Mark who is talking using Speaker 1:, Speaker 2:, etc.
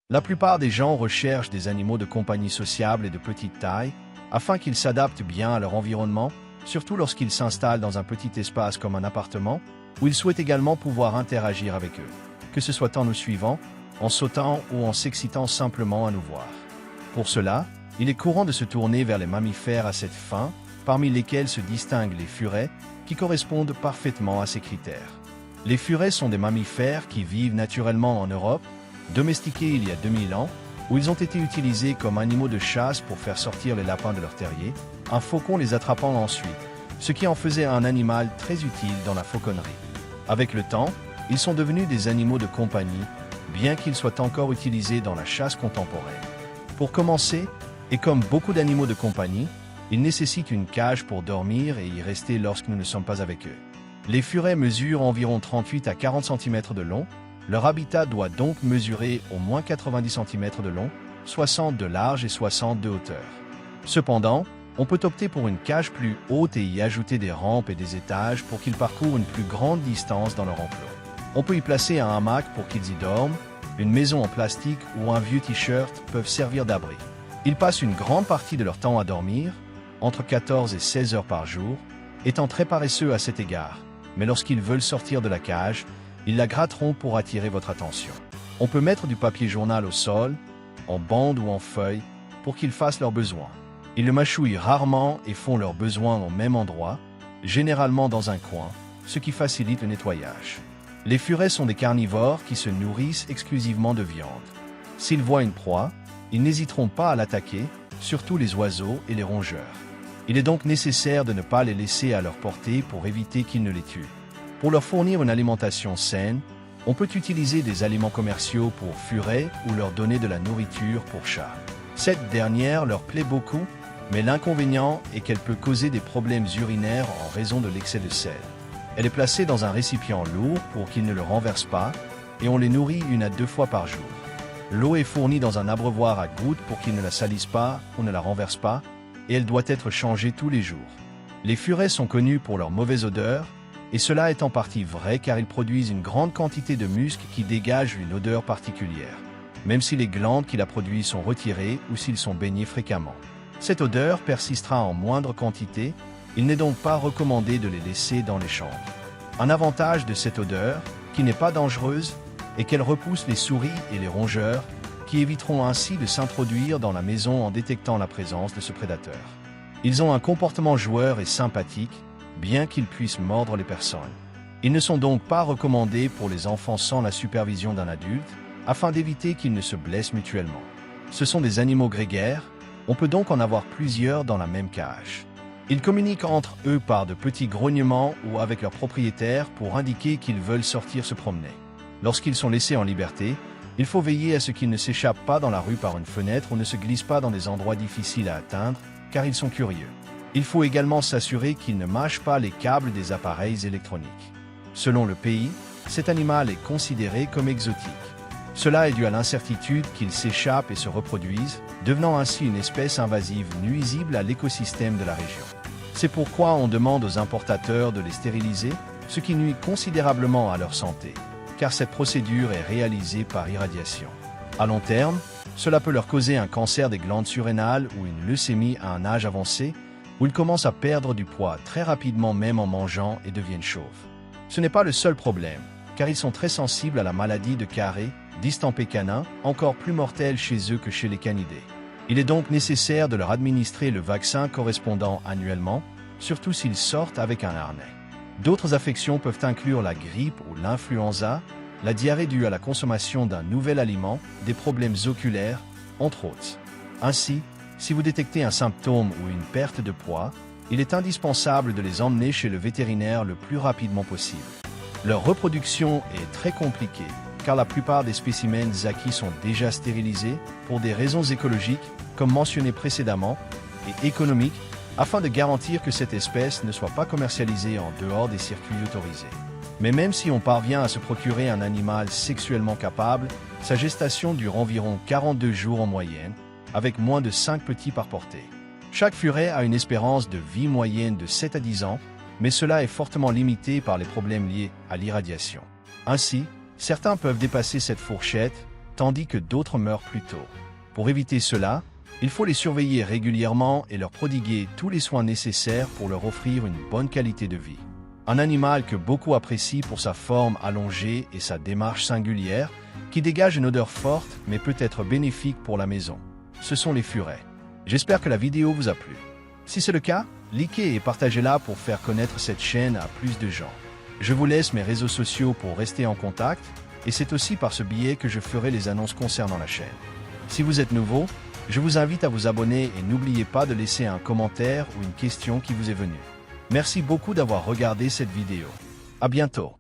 Speaker 1: La plupart des gens recherchent des animaux de compagnie sociables et de petite taille, afin qu'ils s'adaptent bien à leur environnement, surtout lorsqu'ils s'installent dans un petit espace comme un appartement, où ils souhaitent également pouvoir interagir avec eux, que ce soit en nous suivant, en sautant ou en s'excitant simplement à nous voir. Pour cela, il est courant de se tourner vers les mammifères à cette fin, parmi lesquels se distinguent les furets, qui correspondent parfaitement à ces critères. Les furets sont des mammifères qui vivent naturellement en Europe, domestiqués il y a 2000 ans, où ils ont été utilisés comme animaux de chasse pour faire sortir les lapins de leur terrier, un faucon les attrapant ensuite, ce qui en faisait un animal très utile dans la fauconnerie. Avec le temps, ils sont devenus des animaux de compagnie, bien qu'ils soient encore utilisés dans la chasse contemporaine. Pour commencer, et comme beaucoup d'animaux de compagnie, ils nécessitent une cage pour dormir et y rester lorsque nous ne sommes pas avec eux. Les furets mesurent environ 38 à 40 cm de long. Leur habitat doit donc mesurer au moins 90 cm de long, 60 de large et 60 de hauteur. Cependant, on peut opter pour une cage plus haute et y ajouter des rampes et des étages pour qu'ils parcourent une plus grande distance dans leur enclos. On peut y placer un hamac pour qu'ils y dorment, une maison en plastique ou un vieux t-shirt peuvent servir d'abri. Ils passent une grande partie de leur temps à dormir, entre 14 et 16 heures par jour, étant très paresseux à cet égard, mais lorsqu'ils veulent sortir de la cage, ils la gratteront pour attirer votre attention. On peut mettre du papier journal au sol, en bande ou en feuille, pour qu'ils fassent leurs besoins. Ils le mâchouillent rarement et font leurs besoins au même endroit, généralement dans un coin, ce qui facilite le nettoyage. Les furets sont des carnivores qui se nourrissent exclusivement de viande. S'ils voient une proie, ils n'hésiteront pas à l'attaquer, surtout les oiseaux et les rongeurs. Il est donc nécessaire de ne pas les laisser à leur portée pour éviter qu'ils ne les tuent. Pour leur fournir une alimentation saine, on peut utiliser des aliments commerciaux pour furets ou leur donner de la nourriture pour chats. Cette dernière leur plaît beaucoup, mais l'inconvénient est qu'elle peut causer des problèmes urinaires en raison de l'excès de sel. Elle est placée dans un récipient lourd pour qu'ils ne le renversent pas et on les nourrit 1 à 2 fois par jour. L'eau est fournie dans un abreuvoir à gouttes pour qu'ils ne la salissent pas ou ne la renversent pas et elle doit être changée tous les jours. Les furets sont connus pour leur mauvaise odeur, et cela est en partie vrai car ils produisent une grande quantité de musc qui dégage une odeur particulière, même si les glandes qui la produisent sont retirées ou s'ils sont baignés fréquemment. Cette odeur persistera en moindre quantité, il n'est donc pas recommandé de les laisser dans les chambres. Un avantage de cette odeur, qui n'est pas dangereuse, est qu'elle repousse les souris et les rongeurs, qui éviteront ainsi de s'introduire dans la maison en détectant la présence de ce prédateur. Ils ont un comportement joueur et sympathique, bien qu'ils puissent mordre les personnes. Ils ne sont donc pas recommandés pour les enfants sans la supervision d'un adulte, afin d'éviter qu'ils ne se blessent mutuellement. Ce sont des animaux grégaires, on peut donc en avoir plusieurs dans la même cage. Ils communiquent entre eux par de petits grognements ou avec leurs propriétaires pour indiquer qu'ils veulent sortir se promener. Lorsqu'ils sont laissés en liberté, il faut veiller à ce qu'ils ne s'échappent pas dans la rue par une fenêtre ou ne se glissent pas dans des endroits difficiles à atteindre, car ils sont curieux. Il faut également s'assurer qu'ils ne mâchent pas les câbles des appareils électroniques. Selon le pays, cet animal est considéré comme exotique. Cela est dû à l'incertitude qu'ils s'échappent et se reproduisent, devenant ainsi une espèce invasive nuisible à l'écosystème de la région. C'est pourquoi on demande aux importateurs de les stériliser, ce qui nuit considérablement à leur santé, car cette procédure est réalisée par irradiation. À long terme, cela peut leur causer un cancer des glandes surrénales ou une leucémie à un âge avancé, où ils commencent à perdre du poids très rapidement même en mangeant et deviennent chauves. Ce n'est pas le seul problème, car ils sont très sensibles à la maladie de Carré, dystempé canin, encore plus mortelle chez eux que chez les canidés. Il est donc nécessaire de leur administrer le vaccin correspondant annuellement, surtout s'ils sortent avec un harnais. D'autres affections peuvent inclure la grippe ou l'influenza, la diarrhée due à la consommation d'un nouvel aliment, des problèmes oculaires, entre autres. Ainsi, si vous détectez un symptôme ou une perte de poids, il est indispensable de les emmener chez le vétérinaire le plus rapidement possible. Leur reproduction est très compliquée, car la plupart des spécimens acquis sont déjà stérilisés pour des raisons écologiques, comme mentionné précédemment, et économiques, afin de garantir que cette espèce ne soit pas commercialisée en dehors des circuits autorisés. Mais même si on parvient à se procurer un animal sexuellement capable, sa gestation dure environ 42 jours en moyenne, avec moins de 5 petits par portée. Chaque furet a une espérance de vie moyenne de 7 à 10 ans, mais cela est fortement limité par les problèmes liés à l'irradiation. Ainsi, certains peuvent dépasser cette fourchette, tandis que d'autres meurent plus tôt. Pour éviter cela, il faut les surveiller régulièrement et leur prodiguer tous les soins nécessaires pour leur offrir une bonne qualité de vie. Un animal que beaucoup apprécient pour sa forme allongée et sa démarche singulière, qui dégage une odeur forte mais peut être bénéfique pour la maison. Ce sont les furets. J'espère que la vidéo vous a plu. Si c'est le cas, likez et partagez-la pour faire connaître cette chaîne à plus de gens. Je vous laisse mes réseaux sociaux pour rester en contact, et c'est aussi par ce biais que je ferai les annonces concernant la chaîne. Si vous êtes nouveau, je vous invite à vous abonner et n'oubliez pas de laisser un commentaire ou une question qui vous est venue. Merci beaucoup d'avoir regardé cette vidéo. À bientôt.